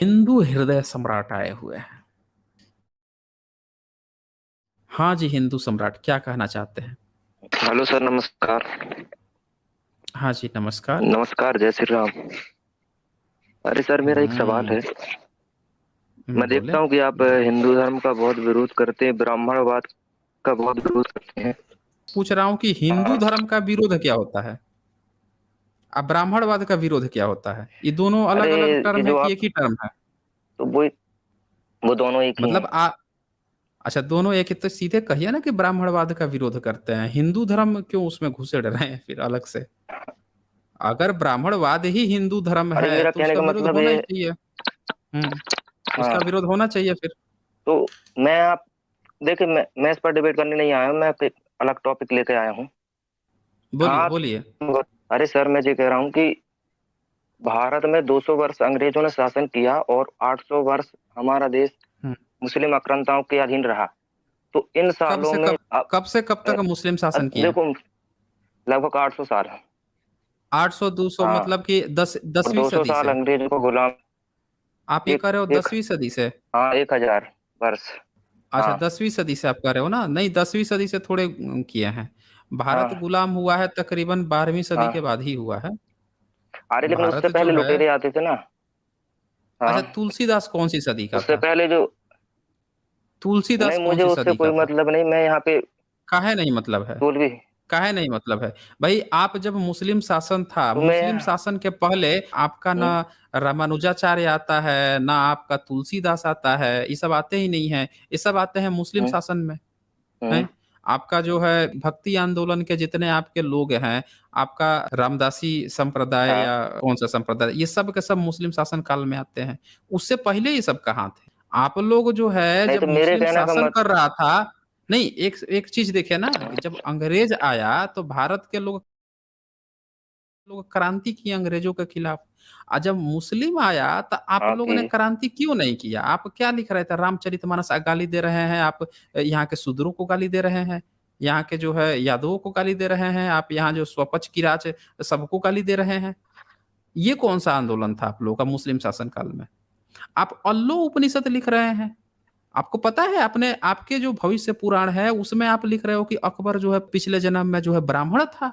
हिंदू हृदय सम्राट आए हुए हैं। हाँ जी, हिंदू सम्राट क्या कहना चाहते हैं? हेलो सर, नमस्कार। हाँ जी, नमस्कार। नमस्कार, जय श्री राम। अरे सर, मेरा एक सवाल है। मैं बोले। देखता हूँ कि आप हिंदू धर्म का बहुत विरोध करते हैं, ब्राह्मणवाद का बहुत विरोध करते हैं। पूछ रहा हूँ कि हिंदू धर्म का विरोध क्या होता है? अब ब्राह्मणवाद का विरोध क्या होता है? ये दोनों अलग अरे, अलग ये टर्म है जो कि आप, एक ही टर्म है? तो वो दोनों एक ही मतलब हैं। अच्छा, दोनों एक ही तो सीधे कहिए ना कि ब्राह्मणवाद का विरोध करते हैं। हिंदू धर्म क्यों उसमें घुसेड़ रहे हैं फिर अलग से? अगर ब्राह्मणवाद ही हिंदू धर्म अरे, है मेरा तो कहने उसका का विरोध मतलब होना ही ये। चाहिए। हम्म। उसका हाँ, विरोध होना चाहिए फिर। तो मैं आप देखिए, मैं इस पर डिबेट करने नहीं आया हूँ, मैं एक अलग टॉपिक लेके आया हूँ। हाँ बोलिए आप। बोलिए। अरे सर, मैं ये कह रहा हूँ कि भारत में 200 वर्ष अंग्रेजों ने शासन किया और 800 वर्ष हमारा देश हम्म। मुस्लिम आक्रांताओं के अधीन रहा। तो इन कब सालों से में कब कब से कब तक मुस्लिम शासन किया? देखो, लगभग 800 साल। 800 200 हाँ, मतलब कि दस और 10वीं 200 सदी साल से? अंग्रेजों को गुलाम। आप ये एक कह रहे हो एक 10वीं सदी से? हाँ, 1000 वर्ष। अच्छा, हाँ, 10वीं सदी से आप कह रहे हो ना? नहीं, 10वीं सदी से थोड़े किए हैं। भारत हाँ, गुलाम हुआ है तकरीबन 12वीं सदी के हाँ। बाद ही हुआ है। अरे, लेकिन उससे भारत जो पहले है। लुटेरे आते थे ना। अच्छा, हाँ, तुलसीदास कौन सी सदी का उससे था? पहले जो। तुलसीदास नहीं, कौन मुझे सी उससे सदी का कोई था? मतलब नहीं, मैं यहाँ पे काहे नहीं मतलब है? 16वीं। काहे नहीं मतलब है? भाई, आप जब मुस्लिम शासन था, तो मैं। मुस्लिम शासन के पहले आपका ना हम्म, रामानुजाचार्य आता है ना आपका तुलसीदास आता है। ये सब आते ही नहीं है। ये सब आते हैं मुस्लिम हम्म, शासन में। हम्म, हैं? आपका जो है भक्ति आंदोलन के जितने आपके लोग हैं, आपका रामदासी संप्रदाय हाँ, या कौन सा संप्रदाय, ये सब के सब मुस्लिम शासन काल में आते हैं। उससे पहले ये सब कहाँ थे? आप लोग जो है नहीं, जब तो मेरे मुस्लिम कहने का शासन मत। कर रहा था। नहीं, एक एक चीज देखिए ना कि जब अंग्रेज आया तो भारत के लोग लोग क्रांति की अंग्रेजों के खिलाफ। जब मुस्लिम आया तो आप हाँ, लोगों की। ने क्रांति क्यों नहीं किया? आप क्या लिख रहे थे? रामचरितमानस गाली दे रहे हैं आप। यहाँ के शूद्रों को गाली दे रहे हैं। यहाँ के जो है यादवों को गाली दे रहे हैं आप। यहाँ जो स्वपक्ष की राज है, सबको गाली दे रहे हैं। ये कौन सा आंदोलन था आप लोगों का मुस्लिम शासन काल में? आप अल्लो उपनिषद लिख रहे हैं। आपको पता है अपने आपके जो भविष्य पुराण है उसमें आप लिख रहे हो कि अकबर जो है पिछले जन्म में जो है ब्राह्मण था।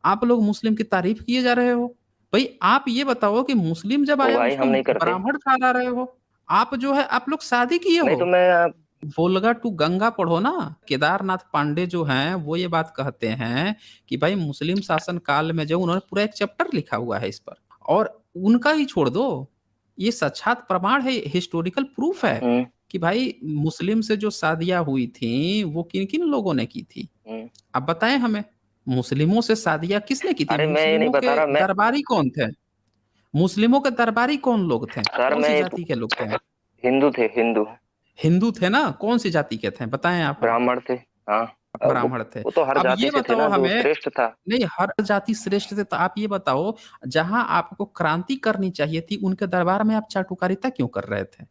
आप लोग मुस्लिम की तारीफ किए जा रहे हो। भाई, आप ये बताओ कि मुस्लिम जब वो आया भाई, उसको हम नहीं करते। ब्राह्मण ठहरा रहे हो। आप जो है आप लोग शादी किए नहीं, हो। तो मैं वोल्गा टू गंगा पढ़ो ना। केदारनाथ पांडे जो हैं वो ये बात कहते हैं कि भाई मुस्लिम शासन काल में जो उन्होंने पूरा एक चैप्टर लिखा हुआ है इस पर। और उनका ही छोड़ दो। ये साक्षात प्रमाण है, हिस्टोरिकल प्रूफ है हम्म, कि भाई मुस्लिम से जो शादियां हुई थी वो किन किन लोगों ने की थी। हम्म। अब बताएं हमें। मुस्लिमों से शादियां किसने की थी? अरे, मैं ये नहीं मुस्लिमों बता के रहा मैं। दरबारी कौन थे? मुस्लिमों के दरबारी कौन लोग थे? सर, कौन मैं सी एक जाति के लोग थे? हिंदू थे, हिंदू। हिंदू थे ना? कौन सी जाति के थे बताएं आप हमें। ब्राह्मण थे। हाँ। अब वो ब्राह्मण थे। वो तो हर अब जाति ये से थे बताओ ना, जो हमें। श्रेष्ठ था। नहीं, हर जाति श्रेष्ठ थे तो आप ये बताओ, जहां आपको क्रांति करनी चाहिए थी उनके दरबार में आप चाटुकारिता क्यों कर रहे थे?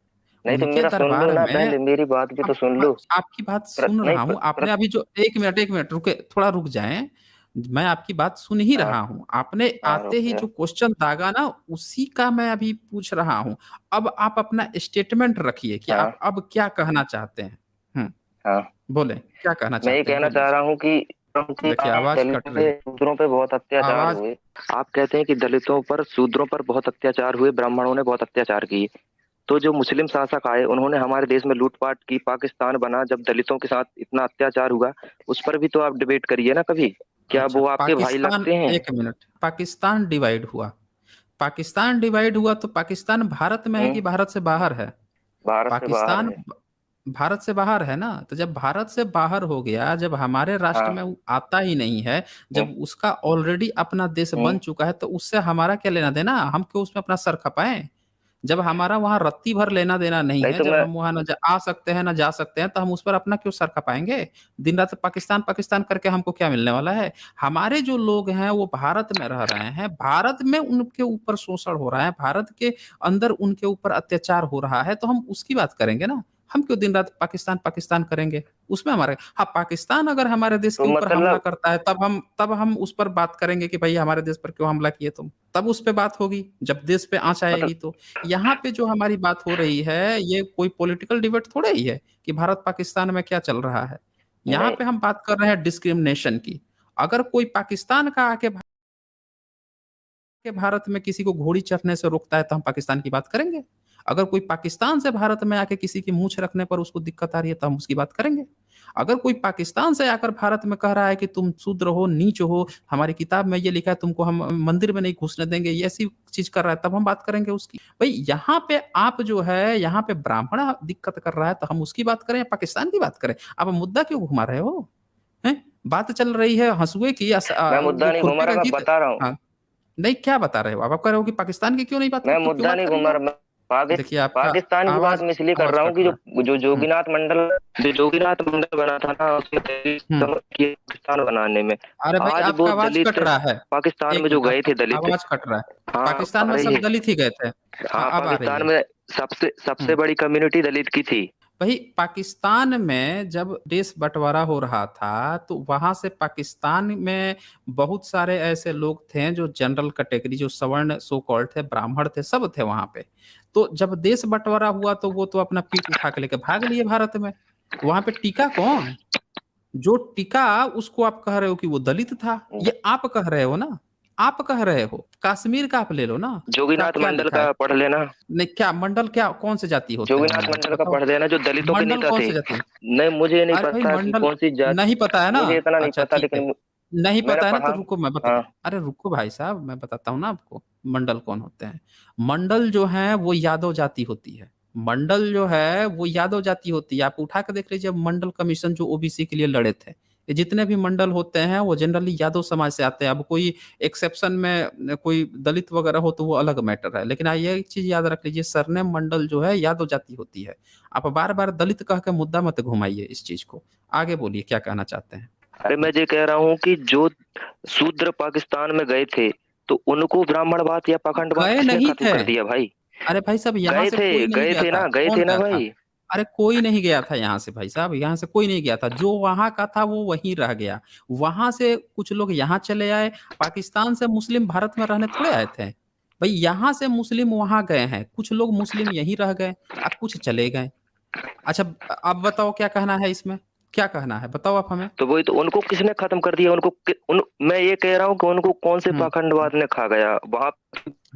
नहीं, तो उनके मेरा सुन लो दरबार ना, में। पहले मेरी बात भी अब तो सुन लो। आपकी बात सुन नहीं, रहा हूँ। आपने अभी जो एक मिनट रुके, थोड़ा रुक जाएं। मैं आपकी बात सुन ही हाँ, रहा हूँ। आपने हाँ, आते रुक ही गया। जो क्वेश्चन दागा ना उसी का मैं अभी पूछ रहा हूँ। अब आप अपना स्टेटमेंट रखिए कि हाँ, आप अब क्या कहना चाहते हैं। हाँ। बोले क्या कहना मैं ये चाहते हैं, कहना बोलिए चाह जी। रहा हूँ कि क्योंकि देखिए आवाज कट दलितों रही। पे शूद्रों पे बहुत अत्याचार आवाज। हुए। आप कहते हैं कि दलितों पर, शूद्रों पर बहुत अत्याचार हुए, ब्राह्मणों ने बहुत अत्याचार किए। तो जो मुस्लिम शासक आए उन्होंने हमारे देश में लूटपाट की, पाकिस्तान बना, जब दलितों के साथ इतना अत्याचार हुआ, उस पर भी तो आप डिबेट करिए ना कभी। क्या अच्छा, वो आपके भाई पाकिस्तान लगते हैं? एक मिनट, पाकिस्तान डिवाइड हुआ। पाकिस्तान डिवाइड हुआ तो पाकिस्तान भारत में है कि हम्म। भारत से बाहर है? भारत से बाहर पाकिस्तान है। भारत से बाहर है ना? तो जब भारत से बाहर हो गया, जब हमारे राष्ट्र में हाँ। वो आता ही नहीं है, हम्म, जब उसका ऑलरेडी अपना देश हम्म। बन चुका है तो उससे हमारा क्या लेना देना? हम क्यों उसमें अपना सर खपाएं? जब हमारा वहां रत्ती भर लेना देना नहीं नहीं, है, तो जब मैं। हम वहां आ सकते हैं ना जा सकते हैं, तो हम उस पर अपना क्यों सर खपाएंगे? दिन रात पाकिस्तान पाकिस्तान करके हमको क्या मिलने वाला है? हमारे जो लोग हैं वो भारत में रह रहे हैं, भारत में उनके ऊपर शोषण हो रहा है, भारत के अंदर उनके ऊपर अत्याचार हो रहा है, तो हम उसकी बात करेंगे ना। हम क्यों दिन-रात पाकिस्तान, पाकिस्तान करेंगे? उसमें हमारा हाँ, पाकिस्तान अगर हमारे देश तो के ऊपर हमला मतलब करता है तब हम उस पर बात करेंगे कि भई हमारे देश पर क्यों हमला किए तुम? तब उस पे बात होगी, जब देश पे आँच मतलब आएगी तो। यहाँ पे जो हमारी बात हो रही है, ये कोई पॉलिटिकल डिबेट थोड़े ही है कि भारत-पाकिस्तान में क्या चल रहा है। यहाँ नहीं, पे हम बात कर रहे हैं डिस्क्रिमिनेशन की। अगर कोई पाकिस्तान का आके भारत में किसी को घोड़ी चढ़ने से रोकता है तो हम पाकिस्तान की बात करेंगे। अगर कोई पाकिस्तान से भारत में आके किसी की मूंछ रखने पर उसको दिक्कत आ रही है तो हम उसकी बात करेंगे। अगर कोई पाकिस्तान से आकर भारत में कह रहा है कि तुम शूद्र हो, नीच हो, हमारी किताब में ये लिखा है तुमको हम मंदिर में नहीं घुसने देंगे, ये ऐसी चीज़ कर रहा है तब हम बात करेंगे उसकी। भई यहाँ पे आप जो है यहाँ पे ब्राह्मण दिक्कत कर रहा है तो हम उसकी बात करें या पाकिस्तान की बात करें? आप मुद्दा क्यों घुमा रहे हो? हैं? बात चल रही है हँसुए की मैं वो मुद्दा नहीं घुमा खुरपी रहा, का मैं गीत बता रहा हूँ। हाँ। नहीं, क्या बता रहे हो आप? आप कह रहे हो कि पाकिस्तान की क्यों नहीं बात कर मैं तो क्यों मुद्दा बात नहीं करेंगे घुमा आप? रहा, मैं देखिए आपका पाकिस्तान की बात आवाज़ मैं इसलिए कर आवाज़ रहा हूँ कट कि जो रहा है। जो हुँ, जोगीनाथ मंडल बना था ना, उसने दलित हुँ। समझ किए पाकिस्तान बनाने में। अरे भाई आज आपका वो आवाज़ दलित कट रहा है। पाकिस्तान 1 में जो मिनट गए आपका थे दलित। आवाज़ कट रहा है। हाँ, पाकिस्तान आ में रही सब है। दलित ही गए थे। हाँ, हाँ, अब आ रही पाकिस्तान है। में सबसे सबसे हुँ। बड़ी कम्युनिटी दलित की थी। भई पाकिस्तान में जब देश बँटवारा हो रहा था, तो वहाँ से पाकिस्तान में बहुत सारे ऐसे लोग थे जो जनरल कैटेगरी जो सवर्ण सो कॉल्ड थे, ब्राह्मण थे, सब थे वहाँ पे। तो जब देश बँटवारा हुआ तो वो तो अपना पीठ उठा के लेके भाग लिए भारत में। वहाँ पे टिका कौन? जो टिका उसको आप कह रहे हो कि वो दलित था। ये आप कह रहे हो ना? आप कह रहे हो। कश्मीर का आप ले लो ना, क्या जोगीनाथ क्या मंडल लिखा है? का पढ़ लेना। नहीं क्या मंडल क्या कौन-से जाति होते हैं जोगीनाथ मंडल? मंडल का बताओ। पढ़ लेना, जो दलितों के मंडल नेता थे। कौन-से जाति? नहीं, मुझे नहीं अरे भाई पता कि मंडल कौन सी जात। नहीं पता है ना? मुझे इतना नहीं अच्छा पता, ठीक है। लेकिन नहीं मैंने पता है ना तो पढ़ा। रुको मैं बता हाँ। अरे रुको भाई साहब मैं बताता हूँ ना आपको, मंडल कौन होते हैं। मंडल जो हैं वो यादव जाति होती है। मंडल जो है वो यादव जाति होती है। आप उठा के देख लीजिए मंडल कमीशन जो ओबीसी के लिए लड़े थे। ये जितने भी मंडल होते हैं वो जनरली यादव समाज से आते हैं। अब कोई एक्सेप्शन में कोई दलित वगैरह हो तो वो अलग मैटर है। लेकिन ये एक चीज़ याद रख लीजिए सरनेम मंडल जो है यादव जाति होती है। आप बार-बार दलित कह के मुद्दा मत घुमाइए इस चीज़ को। आगे बोलिए क्या कहना चाहते हैं? अरे मैं ये कह रहा हूँ कि जो शूद्र पाकिस्तान में गए थे, तो उनको ब्राह्मणवाद या पाखंडवाद गए किसने नहीं खत्म थे। कर दिया भाई? अरे भाई साहब यहाँ से कोई नहीं गया था। गए कौन थे ना गया था? भाई। अरे कोई नहीं गया था यहाँ से भाई साहब, यहाँ से कोई नहीं गया था। जो वहाँ का था वो वहीं रह गया। वहाँ से कुछ लोग यहाँ चले आए, पाकिस्तान से मुस्लिम भारत में रहने थोड़े आए थे। भई यहाँ से मुस्लिम वहाँ गए हैं, कुछ लोग मुस्लिम यहीं रह गए कुछ चले गए। अच्छा अब बताओ क्या कहना है इसमें? क्या कहना है? बताओ आप हमें? तो वही तो, उनको किसने खत्म कर दिया? मैं ये कह रहा हूँ कि उनको कौन से हुँ, पाखंडवाद ने खा गया? वहाँ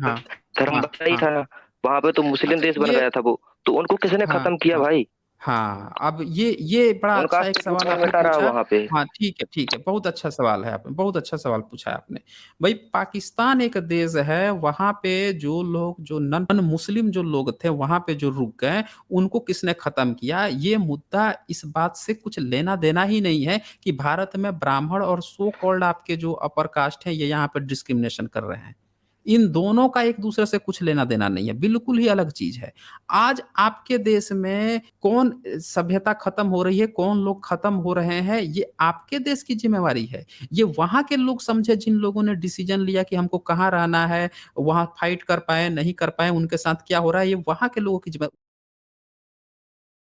हाँ, धर्म हाँ, बचा ही हाँ। था ना। वहाँ पे तो मुस्लिम अच्छा देश बन ये गया था वो। तो उनको किसने हाँ, खत्म किया हाँ। भाई? हाँ, अब ये बड़ा उनका अच्छा एक सवाल अस्तित्व नहीं आपने मिटा रहा पूछा। वहाँ पे। हाँ, ठीक है, बहुत अच्छा सवाल है आपने, बहुत अच्छा सवाल पूछा है आपने। भई पाकिस्तान एक देश है, वहाँ पे जो लोग जो नन मुस्लिम जो लोग थे, वहाँ पे जो रुक गए, उनको किसने खत्म किया? ये मुद्दा इस बात से कुछ लेना-देना ही नहीं है कि भारत में ब्राह्मण और सो कॉल्ड आपके जो अपर कास्ट हैं, ये यहाँ पे डिस्क्रिमिनेशन कर रहे हैं। इन दोनों का एक-दूसरे से कुछ लेना-देना नहीं है, बिल्कुल ही अलग चीज़ है। आज आपके देश में कौन सभ्यता खत्म हो रही है, कौन लोग खत्म हो रहे हैं, ये आपके देश की ज़िम्मेवारी है। ये वहाँ के लोग समझे जिन लोगों ने डिसीज़न लिया कि हमको कहाँ रहना है, वहाँ फाइट कर पाएँ, नहीं कर पाएँ, उनके साथ क्या हो रहा है, ये वहाँ के लोगों की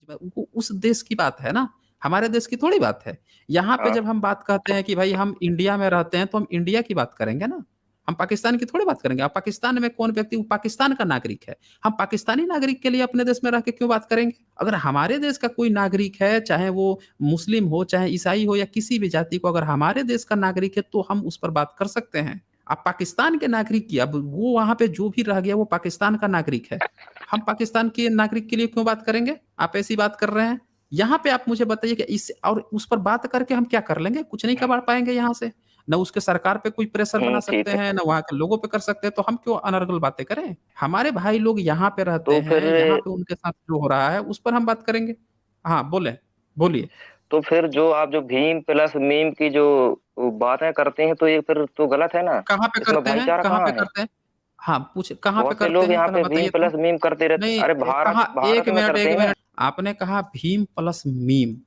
वो उस देश की बात है ना, हमारे देश की थोड़ी बात है। यहाँ पे हाँ। जब हम बात कहते हैं कि भाई हम इंडिया में रहते हैं, तो हम इंडिया की बात करेंगे ना। हम पाकिस्तान की थोड़ी बात करेंगे। अब पाकिस्तान में कौन व्यक्ति वो पाकिस्तान का नागरिक है। हम पाकिस्तानी नागरिक के लिए अपने देश में रह के क्यों बात करेंगे? अगर हमारे देश का कोई नागरिक है, चाहे वो मुस्लिम हो, चाहे ईसाई हो या किसी भी जाति को अगर हमारे देश का नागरिक है, तो हम उस पर बात कर सकते हैं। अब पाकिस्तान के नागरिक की अब वो वहाँ पे जो भी रह गया वो पाकिस्तान का नागरिक है। हम पाकिस्तान के नागरिक के लिए क्यों बात करेंगे? आप ऐसी बात कर रहे हैं। यहाँ पे आप मुझे बताइए कि इस और उस पर बात करके हम क्या कर लेंगे? कुछ नहीं कर पाएँगे यहाँ से। ना उसके सरकार पे कोई प्रेशर बना सकते ठीक है। हैं, ना वहाँ के लोगों पे कर सकते हैं, तो हम क्यों अनर्गल बातें करें? हमारे भाई लोग यहाँ पे रहते तो फिर हैं, यहाँ पे उनके साथ जो हो रहा है, उस पर हम बात करेंगे। हाँ, बोलिए। तो फिर जो आप जो भीम प्लस मीम की जो बातें करते हैं, तो ये फिर तो गलत है ना? कहाँ पे इसमें करते हैं? भाईचारा कहाँ पे कहाँ है? करते हैं? हाँ, कहाँ पे बहुत से करते लोग हैं? यहाँ पहले पे भीम बताइए तो? प्लस मीम करते रहते। नहीं अरे भारत कहाँ भारत में करते 1 हैं। मिनट आपने कहा भीम प्लस मीम।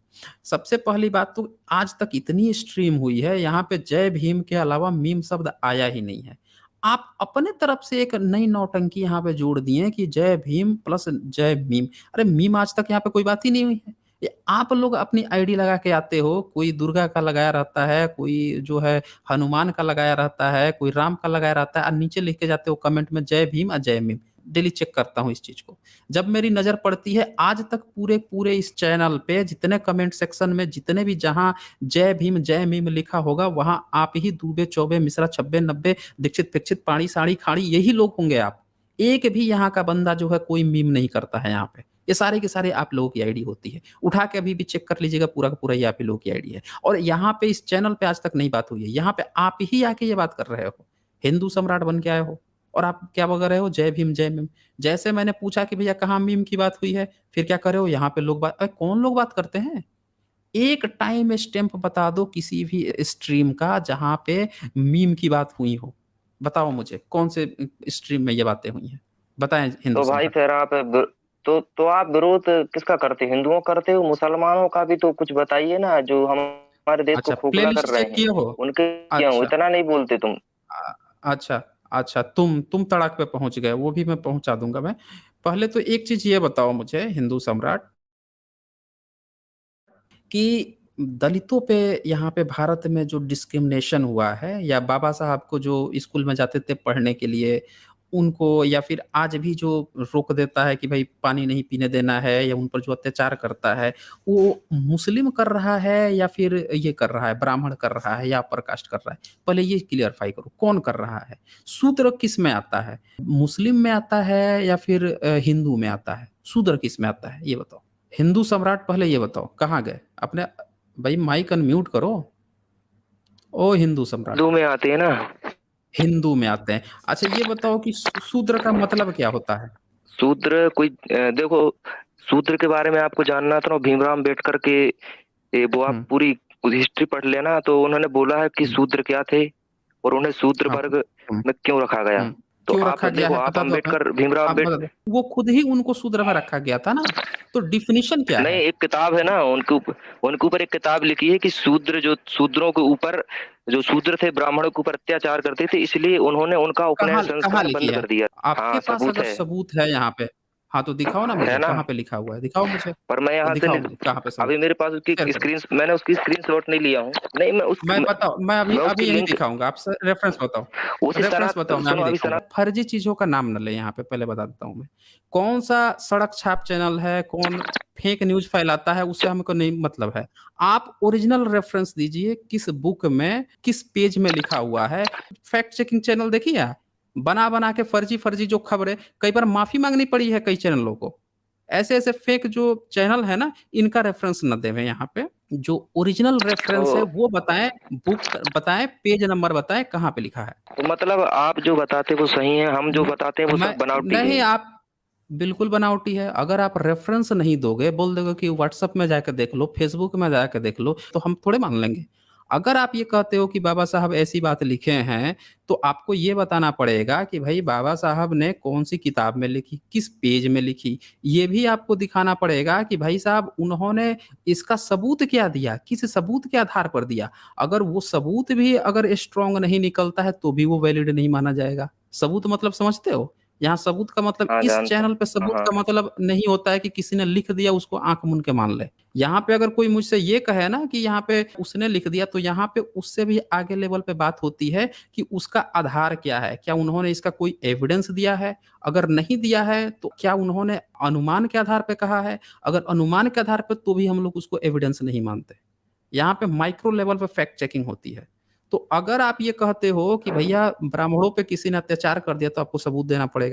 सबसे पहली बात तो आज तक इतनी स्ट्रीम हुई है, यहाँ पे जय भीम के अलावा मीम शब्द आया ही नहीं है। आप अपने तरफ से एक नई नौटंकी यहाँ पे जोड़ दिए हैं कि जय भीम प्लस जय मीम। अरे मीम आज तक यहाँ पे कोई बात ही नहीं हुई है। ये आप लोग अपनी आईडी लगा के आते हो, कोई दुर्गा का लगाया रहता है, कोई जो है हनुमान का लगाया रहता है, कोई राम का लगाया रहता है और नीचे लिख के जाते हो कमेंट में जय भीम और जय मीम। डेली चेक करता हूँ इस चीज को। जब मेरी नजर पड़ती है आज तक पूरे पूरे इस चैनल पे जितने कमेंट सेक्शन में जितने भी जहां जय भीम जय मीम लिखा होगा वहां आप ही दूबे चौबे मिश्रा छब्बे नब्बे दीक्षित फिक्षित पाड़ी साड़ी खाड़ी यही लोग होंगे। आप एक भी यहाँ का बंदा जो है कोई मीम नहीं करता है यहाँ पे। ये सारे के सारे आप लोगों की आईडी होती है। उठा के अभी भी चेक कर लीजिएगा, पूरा का पूरा ये आप ही लोगों की आईडी है। और यहाँ पे इस चैनल पे आज तक नहीं बात हुई है, यहाँ पे आप ही आके ये बात कर रहे हो, हिंदू सम्राट बन के आए हो और आप क्या बोल रहे हो जय भीम जय मीम। जैसे मैंने पूछा कि भैया कहाँ मीम की बात हुई है, फिर क्या कर रहे हो यहाँ पे लोग बात। अरे कौन लोग बात करते हैं? एक टाइम स्टैम्प बता दो किसी भी स्ट्रीम का जहां पे मीम की बात हुई हो। बताओ मुझे कौन से स्ट्रीम में ये बातें हुई हैं, बताएं हिंदू तो भाई सम्राट। फिर आप तो आप विरोध किसका करते हो, हिंदुओं करते हो, मुसलमानों का भी तो कुछ बताइए ना, जो हमारे देश को अच्छा खोखला कर प्लेलिस्ट रहे चेक हैं। किए हो? उनके क्या हो, अच्छा। इतना नहीं बोलते तुम। अच्छा। अच्छा तुम तड़ाक पे पहुंच गए, वो भी मैं पहुंचा दूंगा मैं। पहले तो एक चीज ये बताओ मुझे हिंदू सम्राट कि दलितों पे यहाँ पे भारत में जो डिस्क्रिमिनेशन हुआ है, या बाबा साहब को जो स्कूल में जाते थे पढ़ने के लिए उनको, या फिर आज भी जो रोक देता है कि भाई पानी नहीं पीने देना है, या उन पर जो अत्याचार करता है, वो मुस्लिम कर रहा है या फिर ये कर रहा है ब्राह्मण कर रहा है या अपर कास्ट कर रहा है? पहले ये क्लियरफाई करो कौन कर रहा है। शूद्र किस में आता है, मुस्लिम में आता है या फिर हिंदू में आता है? शूद्र किस में आता है ये बताओ। हिंदू सम्राट पहले ये बताओ कहाँ गए अपने। भाई माइक अनम्यूट करो। ओ हिंदू सम्राट। हिंदू में आते हैं ना। हिंदू में आते हैं। अच्छा ये बताओ कि शूद्र का मतलब क्या होता है? शूद्र कोई देखो, शूद्र के बारे में आपको जानना था ना, भीमराव अम्बेडकर के वो आप हम्म। पूरी हिस्ट्री पढ़ लेना, तो उन्होंने बोला है कि हम्म। शूद्र क्या थे और उन्हें शूद्र हाँ। वर्ग में क्यों रखा गया। हम्म। तो क्यों आप रखा गया देखो, है आप बता दो हमें। अम्बेडकर, भीमराव आप बता अम्बेडकर, दो, वो खुद ही उनको शूद्र में रखा गया था ना। तो डिफिनीशन क्या नहीं, है? एक किताब है ना उनके ऊपर एक किताब लिखी है कि शूद्र, जो शूद्रों के ऊपर, जो शूद्र थे ब्राह्मणों के ऊपर अत्याचार करते थे, इसलिए उन्होंने उनका उपनयन कहाँ कहाँ संस्कार लिखी बंद है? कर दिया। आपके हाँ, पास सबूत अगर है। सबूत है यहाँ पे, हाँ तो दिखाओ ना है मुझे, ना, कहाँ पे लिखा हुआ है दिखाओ मुझे। पर मैं यहाँ से दिखाओ मुझे कहाँ पे सबूत। अभी मेरे पास शेयर उसकी करो। मैंने उसकी स्क्रीनशॉट नहीं लिया हूँ। नहीं, मैं बताओ, मैं अभी मैं उसकी अभी यही लिंक, दिखाऊंगा। आप रेफरेंस बताओ। उसी रेफरेंस बताओ, मैं सुनो, अभी अभी दिखाऊंगा। फर्जी चीजों का नाम न ले यहाँ पे, पहले बता देता हूँ मैं। कौन सा सड़क छाप चैनल है, कौन फेक न्यूज फैलाता है, उससे हमको नहीं मतलब है। आप ओरिजिनल रेफरेंस दीजिए, किस बुक में किस पेज में लिखा हुआ है। फैक्ट चेकिंग चैनल देखिए, बना बना के फर्जी फर्जी जो खबरें, कई बार माफी मांगनी पड़ी है कई चैनलों को। ऐसे ऐसे फेक जो चैनल है ना, इनका रेफरेंस न देवें यहाँ पे। जो ओरिजिनल तो रेफरेंस है वो बताएं, बुक बताएं, पेज नंबर बताएं, कहाँ पे लिखा है। मतलब आप जो बताते वो सही है, हम जो बताते हैं वो मैं सब बनावटी है। नहीं, आप बिल्कुल बनावटी है। अगर आप रेफरेंस नहीं दोगे, बोल दोगे कि व्हाट्सएप में जाकर देख लो, फेसबुक में जाकर देख लो, तो हम थोड़े मान लेंगे। अगर आप ये कहते हो कि बाबा साहब ऐसी बात लिखे हैं, तो आपको ये बताना पड़ेगा कि भाई बाबा साहब ने कौन सी किताब में लिखी, किस पेज में लिखी। ये भी आपको दिखाना पड़ेगा कि भाई साहब उन्होंने इसका सबूत क्या दिया, किस सबूत के आधार पर दिया। अगर वो सबूत भी अगर स्ट्रांग नहीं निकलता है तो भी वो वैलिड नहीं माना जाएगा। सबूत मतलब समझते हो? यहाँ सबूत का मतलब, हाँ, इस जानता चैनल हूँ। पे हाँ, सबूत हाँ। का मतलब नहीं होता है कि किसी ने लिख दिया उसको आंख मूंद के मान ले। यहाँ पे अगर कोई मुझसे ये कहे ना कि यहाँ पे उसने लिख दिया, तो यहाँ पे उससे भी आगे लेवल पे बात होती है कि उसका आधार क्या है, क्या उन्होंने इसका कोई एविडेंस दिया है। अगर नहीं दिया है तो क्या उन्होंने अनुमान के आधार पे कहा है। अगर अनुमान के आधार पे तो भी हम लोग उसको एविडेंस नहीं मानते। यहाँ पे माइक्रो लेवल पे फैक्ट चेकिंग होती है। तो अगर आप ये कहते हो कि भैया ब्राह्मणों पे किसी ने अत्याचार कर दिया, तो आपको सबूत देना पड़ेगा।